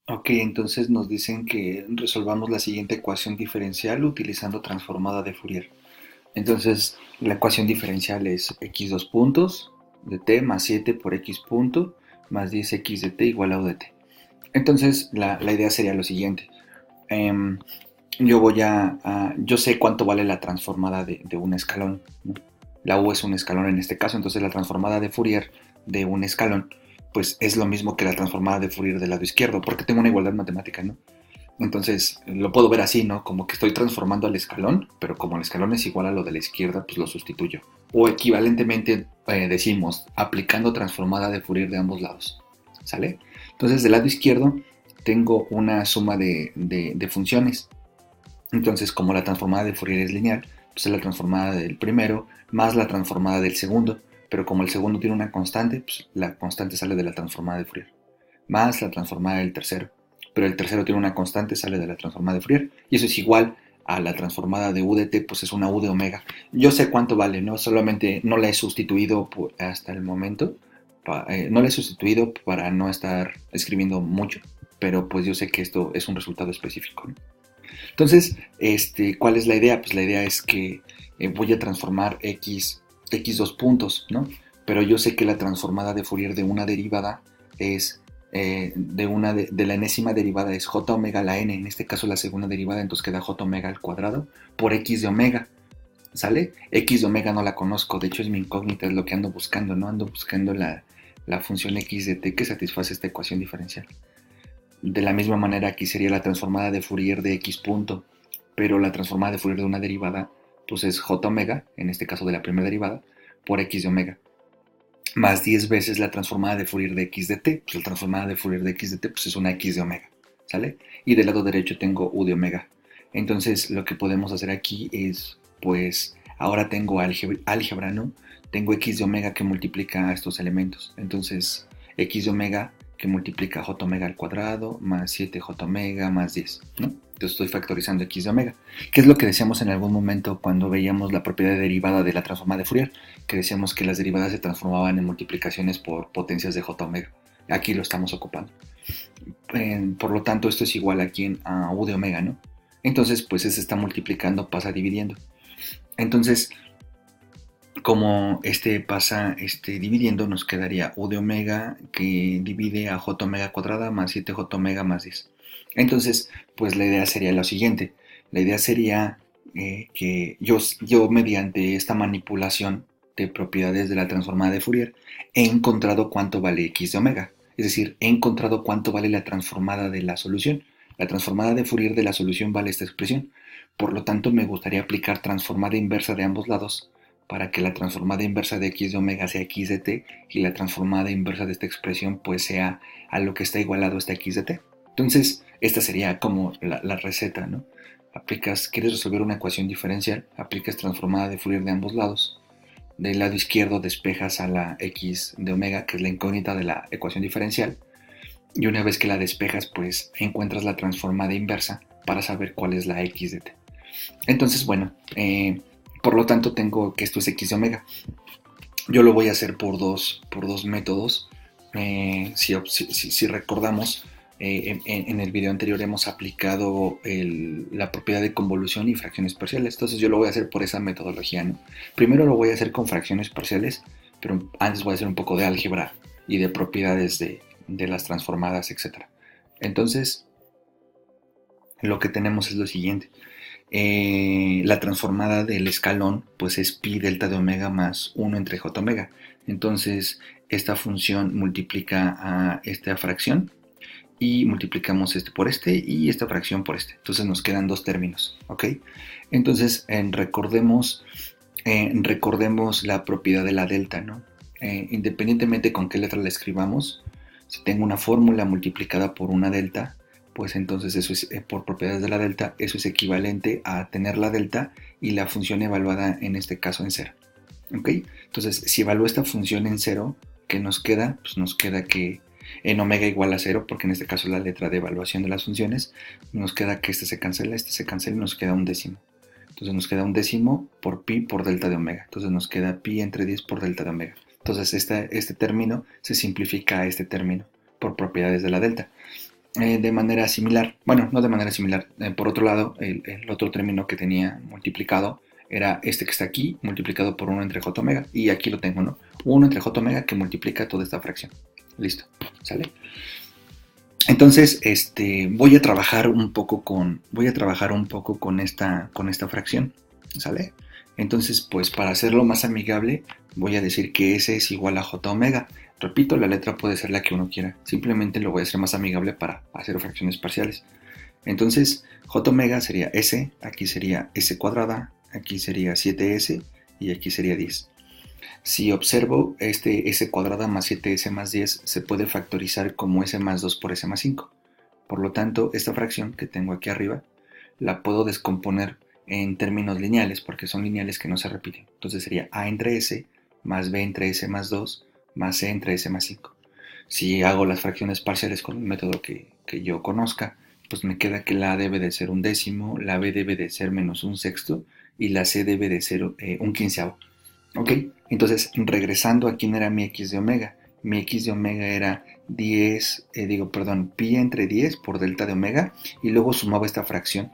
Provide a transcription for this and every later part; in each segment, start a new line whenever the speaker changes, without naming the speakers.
Ok, entonces nos dicen que resolvamos la siguiente ecuación diferencial utilizando transformada de Fourier. Entonces, la ecuación diferencial es x dos puntos de t más 7 por x punto más 10x de t igual a u de t. Entonces, la idea sería lo siguiente. Em, yo sé cuánto vale la transformada de un escalón, ¿no? La u es un escalón en este caso, entonces la transformada de Fourier de un escalón, pues es lo mismo que la transformada de Fourier del lado izquierdo, porque tengo una igualdad matemática, ¿no? Entonces lo puedo ver así, ¿no? Como que estoy transformando al escalón, pero como el escalón es igual a lo de la izquierda, pues lo sustituyo. O equivalentemente decimos, aplicando transformada de Fourier de ambos lados. ¿Sale? Entonces del lado izquierdo tengo una suma de funciones. Entonces como la transformada de Fourier es lineal, pues es la transformada del primero más la transformada del segundo. Pero como el segundo tiene una constante, pues la constante sale de la transformada de Fourier más la transformada del tercero. Pero el tercero tiene una constante, sale de la transformada de Fourier. Y eso es igual a la transformada de u de t, pues es una u de omega. Yo sé cuánto vale, ¿no? Solamente no la he sustituido hasta el momento. No la he sustituido para no estar escribiendo mucho. Pero pues yo sé que esto es un resultado específico, ¿no? Entonces, ¿cuál es la idea? Pues la idea es que voy a transformar x dos puntos, ¿no? Pero yo sé que la transformada de Fourier de una derivada es de la enésima derivada es j omega la n, en este caso la segunda derivada, entonces queda j omega al cuadrado por x de omega, ¿sale? X de omega no la conozco, de hecho es mi incógnita, es lo que ando buscando, ¿no? Ando buscando la función x de t que satisface esta ecuación diferencial. De la misma manera aquí sería la transformada de Fourier de x punto, pero la transformada de Fourier de una derivada pues es j omega, en este caso de la primera derivada, por x de omega, más 10 veces la transformada de Fourier de x de t, pues la transformada de Fourier de x de t pues es una x de omega, ¿sale? Y del lado derecho tengo u de omega. Entonces lo que podemos hacer aquí es, pues, ahora tengo álgebra, ¿no? Tengo x de omega que multiplica a estos elementos. Entonces, x de omega que multiplica j omega al cuadrado, más 7j omega, más 10, ¿no? Entonces estoy factorizando x de omega. ¿Qué es lo que decíamos en algún momento cuando veíamos la propiedad derivada de la transformada de Fourier? Que decíamos que las derivadas se transformaban en multiplicaciones por potencias de j omega. Aquí lo estamos ocupando. Por lo tanto, esto es igual aquí a u de omega, ¿no? Entonces, pues se está multiplicando, pasa dividiendo. Entonces, como pasa dividiendo, nos quedaría u de omega que divide a j omega cuadrada más 7j omega más 10. Entonces, pues la idea sería lo siguiente. La idea sería que yo mediante esta manipulación de propiedades de la transformada de Fourier he encontrado cuánto vale x de omega. Es decir, he encontrado cuánto vale la transformada de la solución. La transformada de Fourier de la solución vale esta expresión. Por lo tanto, me gustaría aplicar transformada inversa de ambos lados para que la transformada inversa de x de omega sea x de t y la transformada inversa de esta expresión pues sea a lo que está igualado a esta x de t. Entonces, esta sería como la receta, ¿no? Quieres resolver una ecuación diferencial, aplicas transformada de Fourier de ambos lados. Del lado izquierdo despejas a la x de omega, que es la incógnita de la ecuación diferencial, y una vez que la despejas, pues encuentras la transformada inversa para saber cuál es la x de t. Entonces, bueno, por lo tanto tengo que esto es x de omega. Yo lo voy a hacer por dos métodos. Si recordamos, en el video anterior hemos aplicado la propiedad de convolución y fracciones parciales. Entonces yo lo voy a hacer por esa metodología, ¿no? Primero lo voy a hacer con fracciones parciales, pero antes voy a hacer un poco de álgebra y de propiedades de las transformadas, etc. Entonces, lo que tenemos es lo siguiente. La transformada del escalón pues es pi delta de omega más 1 entre j omega. Entonces esta función multiplica a esta fracción y multiplicamos este por este y esta fracción por este. Entonces nos quedan dos términos, ¿ok? Entonces recordemos la propiedad de la delta, ¿no? Independientemente con qué letra la escribamos, si tengo una fórmula multiplicada por una delta, pues entonces eso es, por propiedades de la delta, eso es equivalente a tener la delta y la función evaluada en este caso en cero. ¿Ok? Entonces, si evalúo esta función en cero, ¿qué nos queda? Pues nos queda que en omega igual a cero, porque en este caso es la letra de evaluación de las funciones, nos queda que este se cancela y nos queda un décimo. Entonces nos queda un décimo por pi por delta de omega. Entonces nos queda pi entre 10 por delta de omega. Entonces este término se simplifica a este término por propiedades de la delta. de manera similar. Bueno, no de manera similar. Por otro lado, el otro término que tenía multiplicado era este que está aquí, multiplicado por 1 entre j omega. Y aquí lo tengo, ¿no? 1 entre j omega que multiplica toda esta fracción. Listo, ¿sale? Entonces, voy a trabajar un poco con esta fracción, ¿sale? Entonces, pues para hacerlo más amigable, voy a decir que S es igual a J omega. Repito, la letra puede ser la que uno quiera. Simplemente lo voy a hacer más amigable para hacer fracciones parciales. Entonces, J omega sería S, aquí sería S cuadrada, aquí sería 7S y aquí sería 10. Si observo, este S cuadrada más 7S más 10 se puede factorizar como S más 2 por S más 5. Por lo tanto, esta fracción que tengo aquí arriba la puedo descomponer en términos lineales, porque son lineales que no se repiten. Entonces sería A entre S más B entre S más 2 más C entre S más 5. Si hago las fracciones parciales con un método que yo conozca, pues me queda que la A debe de ser un décimo, la B debe de ser menos un sexto y la C debe de ser un quinceavo. Ok, entonces regresando a quién era mi x de omega. Mi x de omega era 10, pi entre 10 por delta de omega y luego sumaba esta fracción,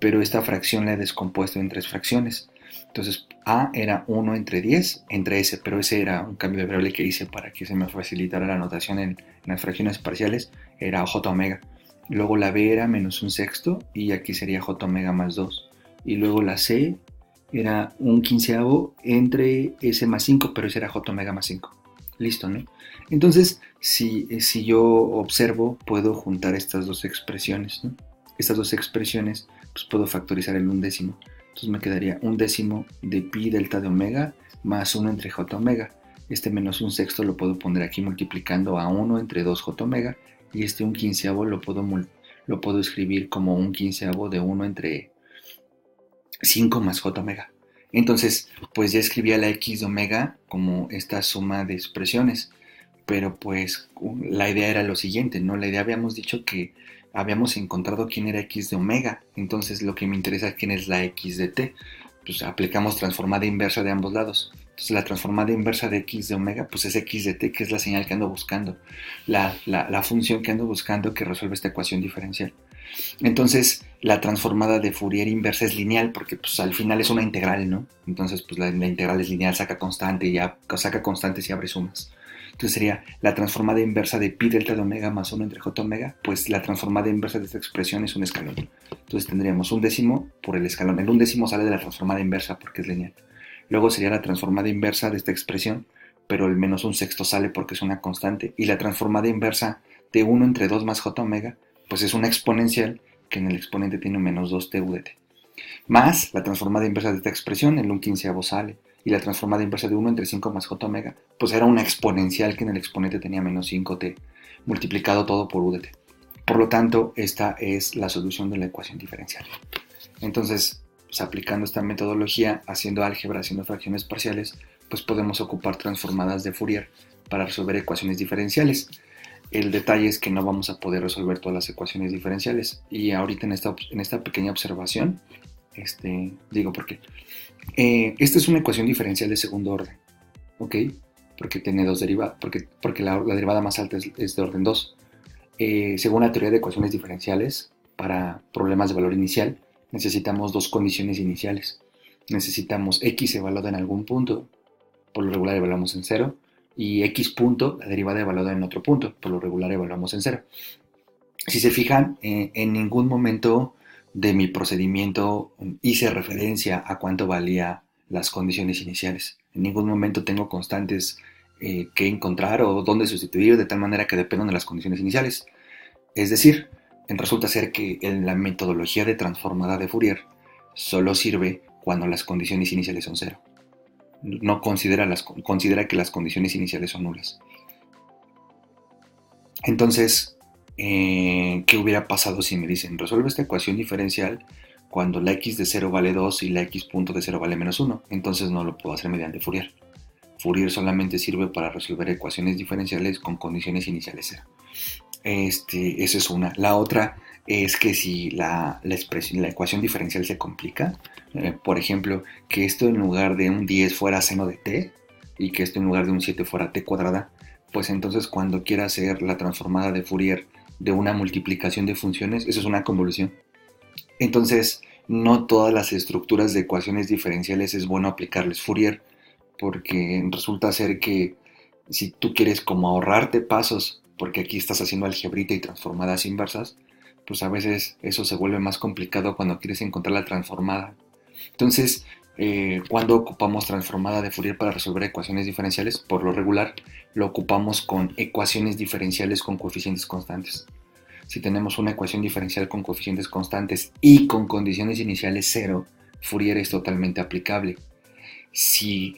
pero esta fracción la he descompuesto en tres fracciones. Entonces a era 1 entre 10 entre s, pero ese era un cambio de variable que hice para que se me facilitara la notación en las fracciones parciales, era j omega. Luego la b era menos un sexto y aquí sería j omega más 2. Y luego la c era un quinceavo entre S más 5, pero ese era J omega más 5. Listo, ¿no? Entonces, si yo observo, puedo juntar estas dos expresiones, ¿no? Estas dos expresiones, pues puedo factorizar el undécimo. Entonces me quedaría un décimo de pi delta de omega más 1 entre j omega. Este menos un sexto lo puedo poner aquí multiplicando a 1 entre 2 j omega. Y un quinceavo lo puedo escribir como un quinceavo de 1 entre 5 más j omega. Entonces, pues ya escribía la x de omega como esta suma de expresiones, pero pues la idea era lo siguiente, ¿no? La idea habíamos dicho que habíamos encontrado quién era x de omega, entonces lo que me interesa es quién es la x de t. Pues aplicamos transformada inversa de ambos lados. Entonces la transformada inversa de x de omega, pues es x de t, que es la señal que ando buscando, la función que ando buscando que resuelve esta ecuación diferencial. Entonces, la transformada de Fourier inversa es lineal porque pues, al final es una integral, ¿no? Entonces, pues la integral es lineal, saca constantes y abre sumas. Entonces sería la transformada inversa de pi delta de omega más 1 entre j omega, pues la transformada inversa de esta expresión es un escalón. Entonces tendríamos un décimo por el escalón. El undécimo sale de la transformada inversa porque es lineal. Luego sería la transformada inversa de esta expresión, pero el menos un sexto sale porque es una constante. Y la transformada inversa de 1 entre 2 más j omega, pues es una exponencial que en el exponente tiene menos 2t u de t. Más la transformada inversa de esta expresión, el 1/15 sale. Y la transformada inversa de 1 entre 5 más j omega, pues era una exponencial que en el exponente tenía menos 5t, multiplicado todo por u de t. Por lo tanto, esta es la solución de la ecuación diferencial. Entonces, pues aplicando esta metodología, haciendo álgebra, haciendo fracciones parciales, pues podemos ocupar transformadas de Fourier para resolver ecuaciones diferenciales. El detalle es que no vamos a poder resolver todas las ecuaciones diferenciales. Y ahorita en esta pequeña observación, digo por qué. Esta es una ecuación diferencial de segundo orden, ¿ok? Porque tiene dos derivadas, porque la derivada más alta es de orden 2. Según la teoría de ecuaciones diferenciales, para problemas de valor inicial, necesitamos dos condiciones iniciales. Necesitamos x evaluada en algún punto, por lo regular evaluamos en 0, y x punto, la derivada evaluada en otro punto, por lo regular evaluamos en 0. Si se fijan, en ningún momento de mi procedimiento hice referencia a cuánto valía las condiciones iniciales. En ningún momento tengo constantes que encontrar o dónde sustituir de tal manera que dependan de las condiciones iniciales. Es decir, resulta ser que en la metodología de transformada de Fourier solo sirve cuando las condiciones iniciales son 0. No considera que las condiciones iniciales son nulas. Entonces, ¿qué hubiera pasado si me dicen resuelve esta ecuación diferencial cuando la x de 0 vale 2 y la x punto de 0 vale menos 1? Entonces no lo puedo hacer mediante Fourier. Fourier solamente sirve para resolver ecuaciones diferenciales con condiciones iniciales 0. Esa es una. La otra es que si la ecuación diferencial se complica, por ejemplo, que esto en lugar de un 10 fuera seno de t y que esto en lugar de un 7 fuera t cuadrada, pues entonces cuando quiera hacer la transformada de Fourier de una multiplicación de funciones, eso es una convolución. Entonces, no todas las estructuras de ecuaciones diferenciales es bueno aplicarles Fourier, porque resulta ser que si tú quieres como ahorrarte pasos, porque aquí estás haciendo algebrita y transformadas inversas, pues a veces eso se vuelve más complicado cuando quieres encontrar la transformada. Entonces, cuando ocupamos transformada de Fourier para resolver ecuaciones diferenciales, por lo regular lo ocupamos con ecuaciones diferenciales con coeficientes constantes. Si tenemos una ecuación diferencial con coeficientes constantes y con condiciones iniciales cero, Fourier es totalmente aplicable. Si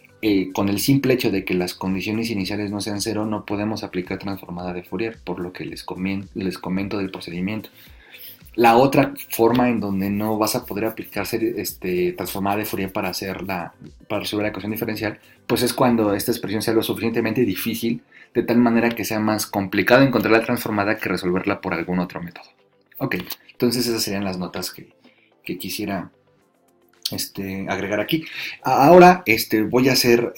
con el simple hecho de que las condiciones iniciales no sean cero, no podemos aplicar transformada de Fourier, por lo que les comento del procedimiento. La otra forma en donde no vas a poder aplicar transformada de Fourier para resolver la ecuación diferencial, pues es cuando esta expresión sea lo suficientemente difícil, de tal manera que sea más complicado encontrar la transformada que resolverla por algún otro método. Ok, entonces esas serían las notas que quisiera agregar aquí. Ahora voy a hacer,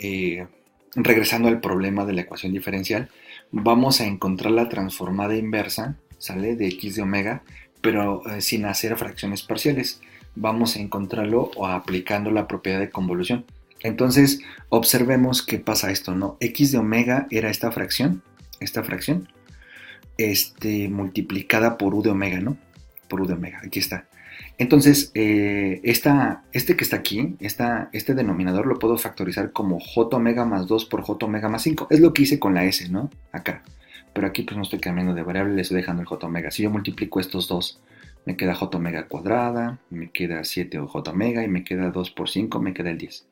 regresando al problema de la ecuación diferencial, vamos a encontrar la transformada inversa, ¿sale? De x de omega, pero sin hacer fracciones parciales. Vamos a encontrarlo o aplicando la propiedad de convolución. Entonces, observemos qué pasa esto, ¿no? X de omega era esta fracción, multiplicada por u de omega, ¿no? Por u de omega, aquí está. Entonces, este que está aquí, este denominador lo puedo factorizar como j omega más 2 por j omega más 5. Es lo que hice con la s, ¿no? Acá. Pero aquí pues no estoy cambiando de variable, le estoy dejando el j omega. Si yo multiplico estos dos, me queda j omega cuadrada, me queda 7 j omega y me queda 2 por 5, me queda el 10.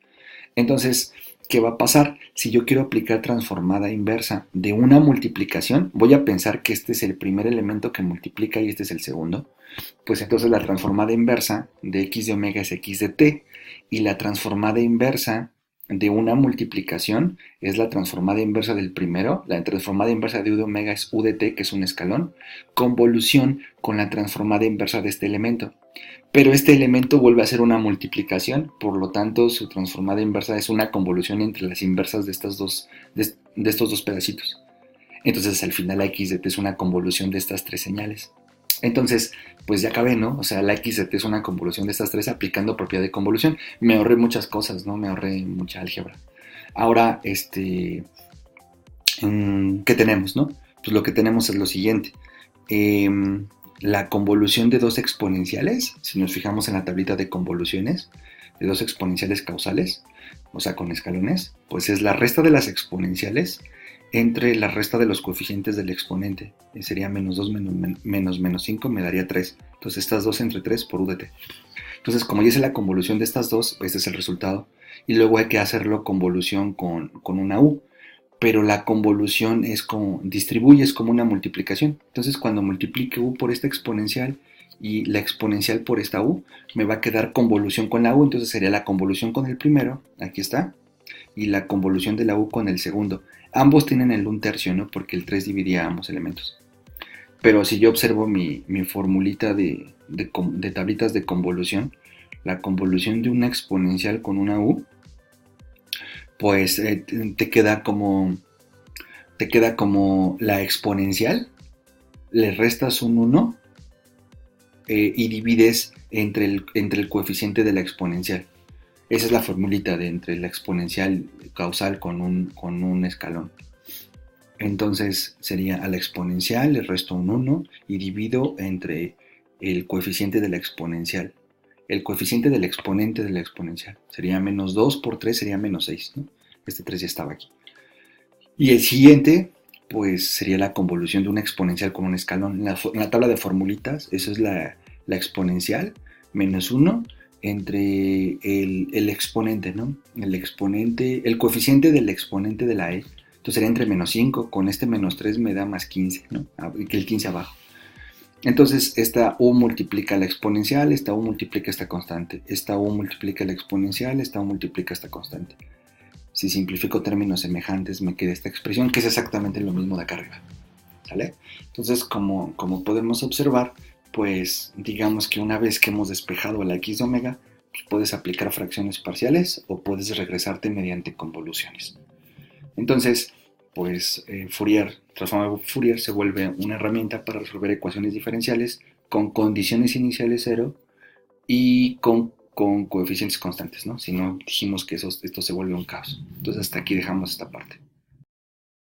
Entonces, ¿qué va a pasar? Si yo quiero aplicar transformada inversa de una multiplicación, voy a pensar que este es el primer elemento que multiplica y este es el segundo. Pues entonces la transformada inversa de x de omega es x de t y la transformada inversa de una multiplicación es la transformada inversa del primero, la transformada inversa de u de omega es u de t, que es un escalón, convolución con la transformada inversa de este elemento. Pero este elemento vuelve a ser una multiplicación, por lo tanto su transformada inversa es una convolución entre las inversas de estos dos pedacitos. Entonces al final la x de t es una convolución de estas tres señales. Entonces, pues ya acabé, ¿no? O sea, la x de t es una convolución de estas tres aplicando propiedad de convolución. Me ahorré muchas cosas, ¿no? Me ahorré mucha álgebra. Ahora, ¿qué tenemos, no? Pues lo que tenemos es lo siguiente. La convolución de dos exponenciales, si nos fijamos en la tablita de convoluciones, de dos exponenciales causales, o sea, con escalones, pues es la resta de las exponenciales entre la resta de los coeficientes del exponente. Sería menos 2 menos 5 me daría 3. Entonces estas dos entre 3 por u de t. Entonces como ya hice la convolución de estas dos, este es el resultado. Y luego hay que hacerlo convolución con una u. Pero la convolución distribuyes como una multiplicación. Entonces cuando multiplique u por esta exponencial y la exponencial por esta u, me va a quedar convolución con la u. Entonces sería la convolución con el primero, aquí está, y la convolución de la u con el segundo. Ambos tienen el 1/3, ¿no? Porque el 3 dividía ambos elementos. Pero si yo observo mi formulita de tablitas de convolución, la convolución de una exponencial con una u, pues te queda como la exponencial, le restas un 1 y divides entre el coeficiente de la exponencial. Esa es la formulita de entre la exponencial causal con un escalón. Entonces sería a la exponencial le resto un 1 y divido entre el coeficiente de la exponencial. El coeficiente del exponente de la exponencial sería menos 2 por 3 sería menos 6, ¿no? Este 3 ya estaba aquí. Y el siguiente, pues sería la convolución de una exponencial con un escalón. En la tabla de formulitas, eso es la exponencial, menos 1 entre el exponente, ¿no? El coeficiente del exponente de la e. Entonces sería entre menos 5, con este menos 3 me da más 15, ¿no? Que el 15 abajo. Entonces esta u multiplica la exponencial, esta u multiplica esta constante, esta u multiplica la exponencial, esta u multiplica esta constante. Si simplifico términos semejantes me queda esta expresión que es exactamente lo mismo de acá arriba, ¿sale? Entonces como podemos observar, pues digamos que una vez que hemos despejado la x de omega, pues puedes aplicar fracciones parciales o puedes regresarte mediante convoluciones. Entonces, pues Fourier, transformada de Fourier se vuelve una herramienta para resolver ecuaciones diferenciales con condiciones iniciales cero y con coeficientes constantes, ¿no? Si no, dijimos que esto se vuelve un caos. Entonces hasta aquí dejamos esta parte.